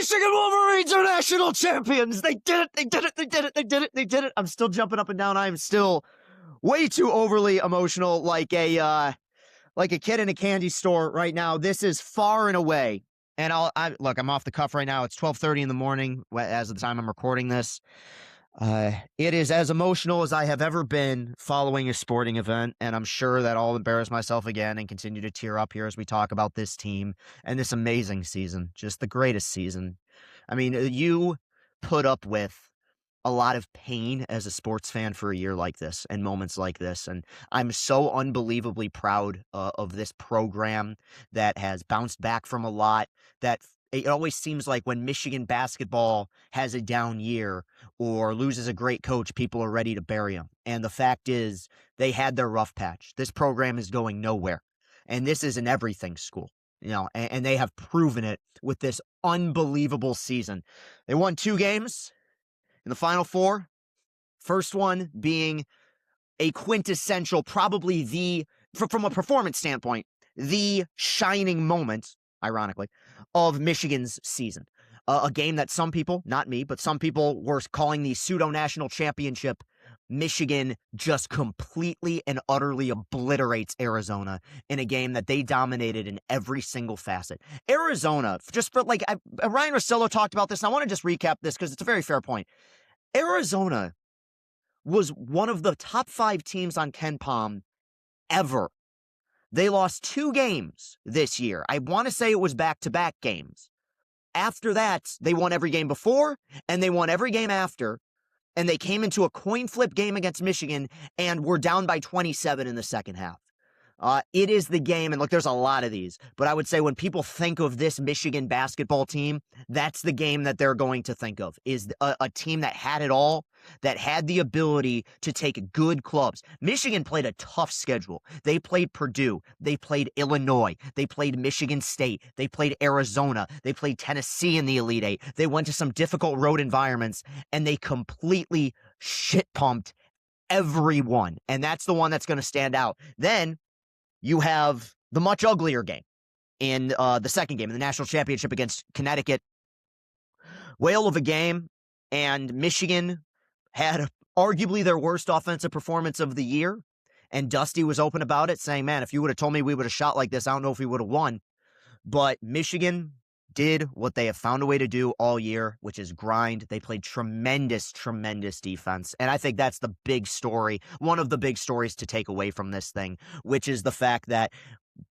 Michigan Wolverines are national champions. They did it. They did it. They did it. They did it. They did it. I'm still jumping up and down. I am still way too overly emotional, like a kid in a candy store right now. This is far and away. And look, I'm off the cuff right now. It's 12:30 in the morning as of the time I'm recording this. It is as emotional as I have ever been following a sporting event, and I'm sure that I'll embarrass myself again and continue to tear up here as we talk about this team and this amazing season, just the greatest season. I mean, you put up with a lot of pain as a sports fan for a year like this and moments like this, and I'm so unbelievably proud of this program that has bounced back from a lot. That it always seems like when Michigan basketball has a down year or loses a great coach, people are ready to bury him. And the fact is, they had their rough patch. This program is going nowhere. And this is an everything school, and they have proven it with this unbelievable season. They won 2 games in the Final Four. First one being a quintessential, probably from a performance standpoint, the shining moment, ironically, of Michigan's season. A game that some people, not me, but some people were calling the pseudo-national championship. Michigan just completely and utterly obliterates Arizona in a game that they dominated in every single facet. Arizona, just for Ryan Russillo talked about this, and I want to just recap this because it's a very fair point. Arizona was one of the top 5 teams on KenPom ever. They lost 2 games this year. I want to say it was back-to-back games. After that, they won every game before, and they won every game after, and they came into a coin flip game against Michigan and were down by 27 in the second half. It is the game, and look, there's a lot of these, but I would say when people think of this Michigan basketball team, that's the game that they're going to think of, is a team that had it all, that had the ability to take good clubs. Michigan played a tough schedule. They played Purdue. They played Illinois. They played Michigan State. They played Arizona. They played Tennessee in the Elite Eight. They went to some difficult road environments, and they completely shit-pumped everyone, and that's the one that's going to stand out. Then you have the much uglier game in the second game in the national championship against Connecticut. Whale of a game, and Michigan had arguably their worst offensive performance of the year, and Dusty was open about it, saying, man, if you would have told me we would have shot like this, I don't know if we would have won. But Michigan did what they have found a way to do all year, which is grind. They played tremendous, tremendous defense. And I think that's the big story, one of the big stories to take away from this thing, which is the fact that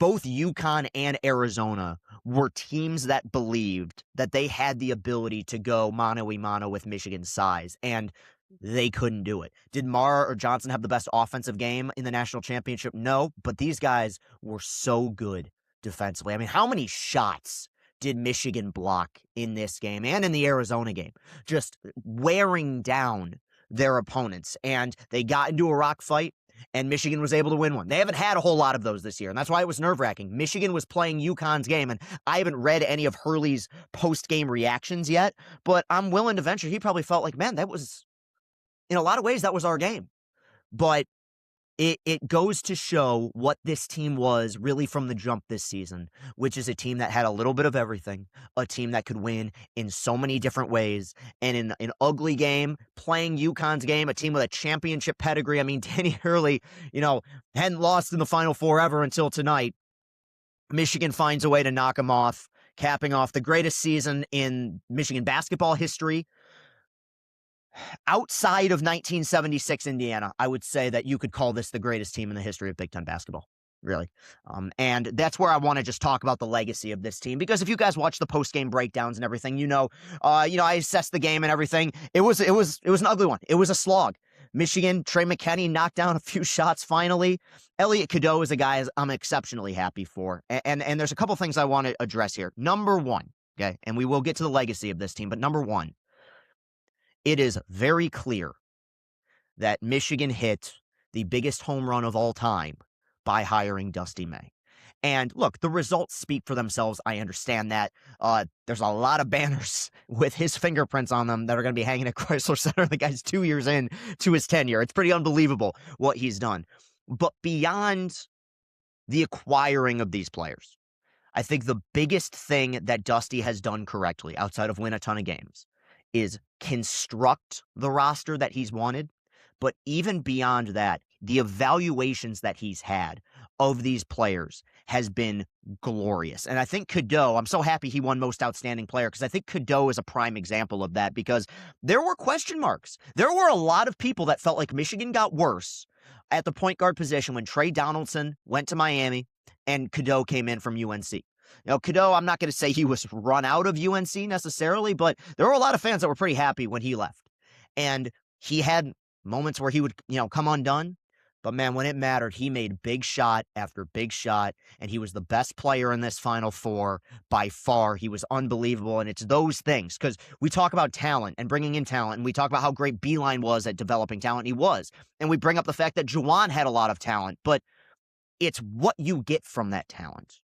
both UConn and Arizona were teams that believed that they had the ability to go mano-a-mano with Michigan's size, and they couldn't do it. Did Marr or Johnson have the best offensive game in the national championship? No, but these guys were so good defensively. I mean, how many shots did Michigan block in this game and in the Arizona game? Just wearing down their opponents. And they got into a rock fight, and Michigan was able to win one. They haven't had a whole lot of those this year, and that's why it was nerve-wracking. Michigan was playing UConn's game, and I haven't read any of Hurley's post-game reactions yet, but I'm willing to venture he probably felt like, man, that was, in a lot of ways, that was our game. But it goes to show what this team was really from the jump this season, which is a team that had a little bit of everything, a team that could win in so many different ways, and in an ugly game, playing UConn's game, a team with a championship pedigree. I mean, Danny Hurley, hadn't lost in the Final Four ever until tonight. Michigan finds a way to knock him off, capping off the greatest season in Michigan basketball history. Outside of 1976 Indiana, I would say that you could call this the greatest team in the history of Big Ten basketball, really. And that's where I want to just talk about the legacy of this team, because if you guys watch the post-game breakdowns and everything, I assessed the game and everything. It was an ugly one. It was a slog. Michigan, Trey McKinney knocked down a few shots finally. Elliot Cadeau is a guy I'm exceptionally happy for. And there's a couple things I want to address here. Number one, okay, and we will get to the legacy of this team, but number one, it is very clear that Michigan hit the biggest home run of all time by hiring Dusty May. And look, the results speak for themselves. I understand that. There's a lot of banners with his fingerprints on them that are going to be hanging at Chrysler Center. The guy's 2 years in to his tenure. It's pretty unbelievable what he's done. But beyond the acquiring of these players, I think the biggest thing that Dusty has done correctly, outside of win a ton of games, is construct the roster that he's wanted. But even beyond that, the evaluations that he's had of these players has been glorious. And I think Cadeau, I'm so happy he won Most Outstanding Player, because I think Cadeau is a prime example of that, because there were question marks. There were a lot of people that felt like Michigan got worse at the point guard position when Trey Donaldson went to Miami and Cadeau came in from UNC. Cadeau, I'm not going to say he was run out of UNC necessarily, but there were a lot of fans that were pretty happy when he left. And he had moments where he would, come undone. But man, when it mattered, he made big shot after big shot, and he was the best player in this Final Four by far. He was unbelievable, and it's those things, because we talk about talent and bringing in talent, and we talk about how great Beeline was at developing talent. He was. And we bring up the fact that Juwan had a lot of talent, but it's what you get from that talent.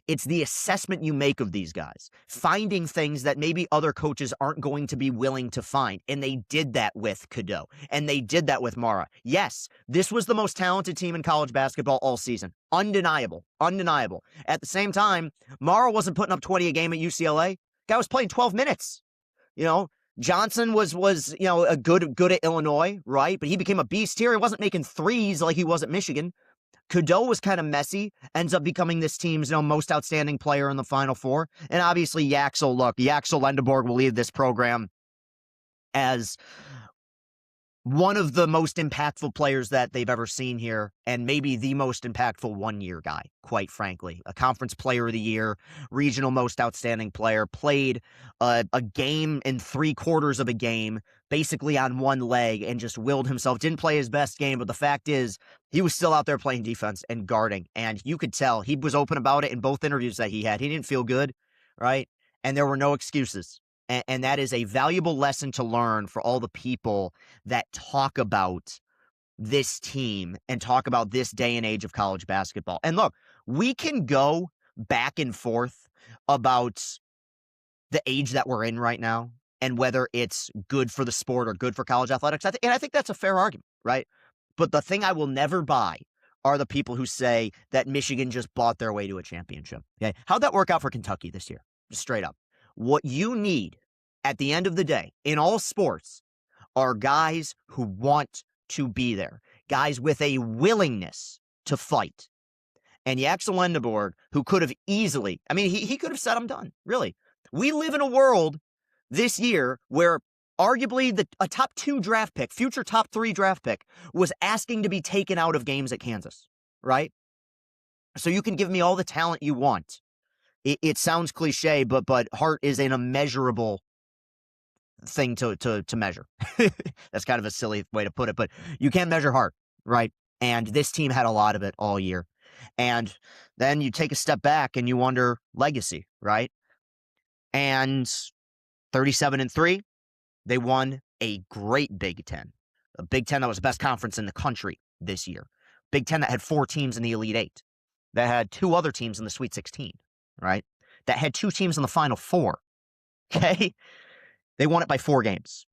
It's the assessment you make of these guys, finding things that maybe other coaches aren't going to be willing to find. And they did that with Cadeau, and they did that with Mara. Yes, this was the most talented team in college basketball all season. Undeniable. At the same time, Mara wasn't putting up 20 a game at UCLA. Guy was playing 12 minutes. Johnson was a good at Illinois, right? But he became a beast here. He wasn't making threes like he was at Michigan. Cadeau was kind of messy, ends up becoming this team's most outstanding player in the Final Four. And obviously, Axel Lindeborg will lead this program as one of the most impactful players that they've ever seen here, and maybe the most impactful one-year guy, quite frankly. A conference player of the year, regional most outstanding player, played a game in 3/4 of a game, basically on one leg, and just willed himself. Didn't play his best game, but the fact is, he was still out there playing defense and guarding, and you could tell he was open about it in both interviews that he had. He didn't feel good, right? And there were no excuses. And that is a valuable lesson to learn for all the people that talk about this team and talk about this day and age of college basketball. And look, we can go back and forth about the age that we're in right now and whether it's good for the sport or good for college athletics. And I think that's a fair argument, right? But the thing I will never buy are the people who say that Michigan just bought their way to a championship. Okay? How'd that work out for Kentucky this year? Just straight up. What you need at the end of the day in all sports are guys who want to be there, guys with a willingness to fight. And Axel Lindeborg, who could have easily, he could have said, I'm done, really. We live in a world this year where arguably a top 2 draft pick, future top 3 draft pick, was asking to be taken out of games at Kansas, right? So you can give me all the talent you want. It sounds cliche, but heart is an immeasurable thing to measure. That's kind of a silly way to put it, but you can't measure heart, right? And this team had a lot of it all year. And then you take a step back and you wonder legacy, right? And 37-3, they won a great Big Ten. A Big Ten that was the best conference in the country this year. Big Ten that had 4 teams in the Elite Eight. That had 2 other teams in the Sweet 16, right? That had 2 teams in the Final Four. Okay? They won it by 4 games.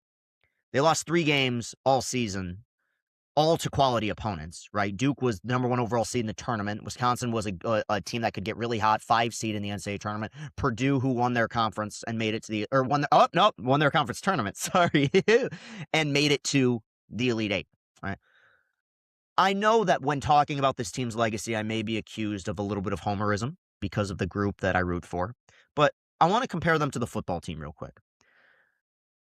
They lost 3 games all season, all to quality opponents, right? Duke was the number 1 overall seed in the tournament. Wisconsin was a team that could get really hot, 5 seed in the NCAA tournament. Purdue, who won their conference and made it to won their conference tournament, sorry, and made it to the Elite Eight, right? I know that when talking about this team's legacy, I may be accused of a little bit of homerism because of the group that I root for, but I want to compare them to the football team real quick.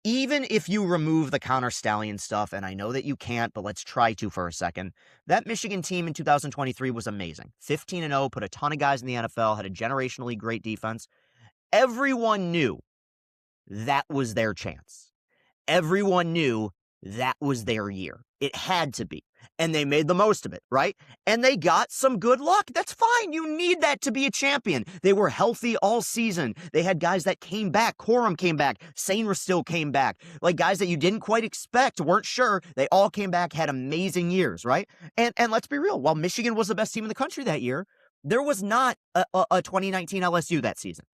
Even if you remove the Connor Stallion stuff, and I know that you can't, but let's try to for a second, that Michigan team in 2023 was amazing. 15-0, put a ton of guys in the NFL, had a generationally great defense. Everyone knew that was their chance. Everyone knew that was their year. It had to be. And they made the most of it, right? And they got some good luck. That's fine. You need that to be a champion. They were healthy all season. They had guys that came back. Corum came back. Sainra still came back. Like guys that you didn't quite expect, weren't sure. They all came back, had amazing years, right? And let's be real. While Michigan was the best team in the country that year, there was not a 2019 LSU that season.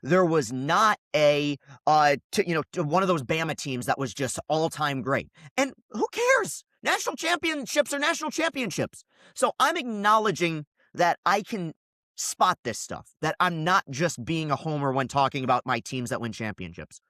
There was not one of those Bama teams that was just all-time great. And who cares? National championships are national championships. So I'm acknowledging that I can spot this stuff, that I'm not just being a homer when talking about my teams that win championships.